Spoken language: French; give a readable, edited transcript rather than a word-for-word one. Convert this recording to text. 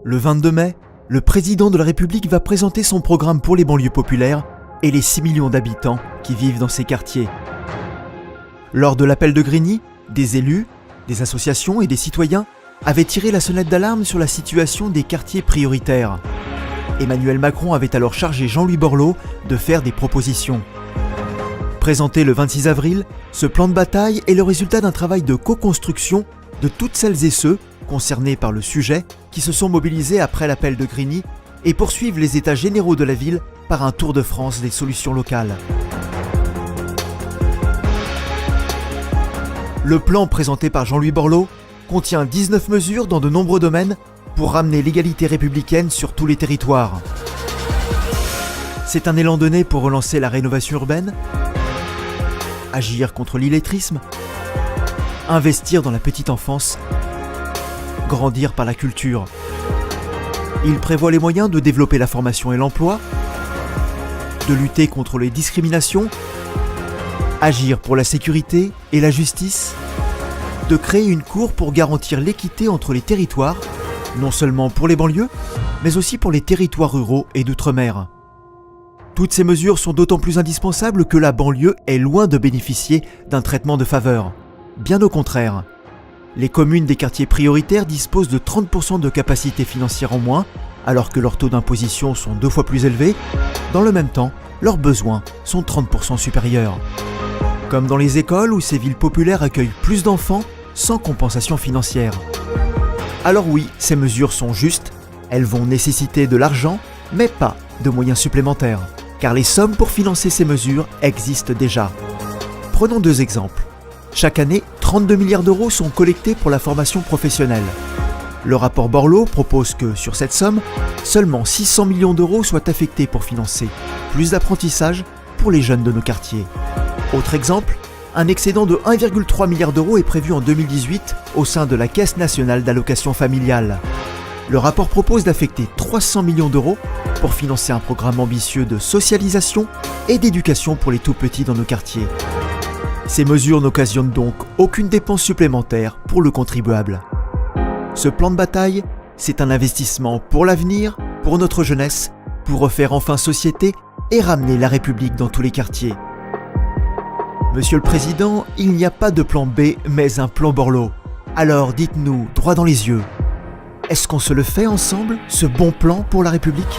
Le 22 mai, le président de la République va présenter son programme pour les banlieues populaires et les 6 millions d'habitants qui vivent dans ces quartiers. Lors de l'appel de Grigny, des élus, des associations et des citoyens avaient tiré la sonnette d'alarme sur la situation des quartiers prioritaires. Emmanuel Macron avait alors chargé Jean-Louis Borloo de faire des propositions. Présenté le 26 avril, ce plan de bataille est le résultat d'un travail de co-construction de toutes celles et ceux concernés par le sujet qui se sont mobilisés après l'appel de Grigny et poursuivent les états généraux de la ville par un tour de France des solutions locales. Le plan présenté par Jean-Louis Borloo contient 19 mesures dans de nombreux domaines pour ramener l'égalité républicaine sur tous les territoires. C'est un élan donné pour relancer la rénovation urbaine, agir contre l'illettrisme, investir dans la petite enfance, grandir par la culture. Il prévoit les moyens de développer la formation et l'emploi, de lutter contre les discriminations, agir pour la sécurité et la justice, de créer une cour pour garantir l'équité entre les territoires, non seulement pour les banlieues, mais aussi pour les territoires ruraux et d'outre-mer. Toutes ces mesures sont d'autant plus indispensables que la banlieue est loin de bénéficier d'un traitement de faveur. Bien au contraire. Les communes des quartiers prioritaires disposent de 30% de capacité financière en moins, alors que leurs taux d'imposition sont 2 fois plus élevés. Dans le même temps, leurs besoins sont 30% supérieurs. Comme dans les écoles où ces villes populaires accueillent plus d'enfants sans compensation financière. Alors oui, ces mesures sont justes, elles vont nécessiter de l'argent, mais pas de moyens supplémentaires, car les sommes pour financer ces mesures existent déjà. Prenons 2 exemples. Chaque année, 32 milliards d'euros sont collectés pour la formation professionnelle. Le rapport Borloo propose que, sur cette somme, seulement 600 millions d'euros soient affectés pour financer plus d'apprentissage pour les jeunes de nos quartiers. Autre exemple, un excédent de 1,3 milliard d'euros est prévu en 2018 au sein de la Caisse nationale d'allocation familiale. Le rapport propose d'affecter 300 millions d'euros pour financer un programme ambitieux de socialisation et d'éducation pour les tout-petits dans nos quartiers. Ces mesures n'occasionnent donc aucune dépense supplémentaire pour le contribuable. Ce plan de bataille, c'est un investissement pour l'avenir, pour notre jeunesse, pour refaire enfin société et ramener la République dans tous les quartiers. Monsieur le Président, il n'y a pas de plan B, mais un plan Borloo. Alors dites-nous, droit dans les yeux, est-ce qu'on se le fait ensemble, ce bon plan pour la République ?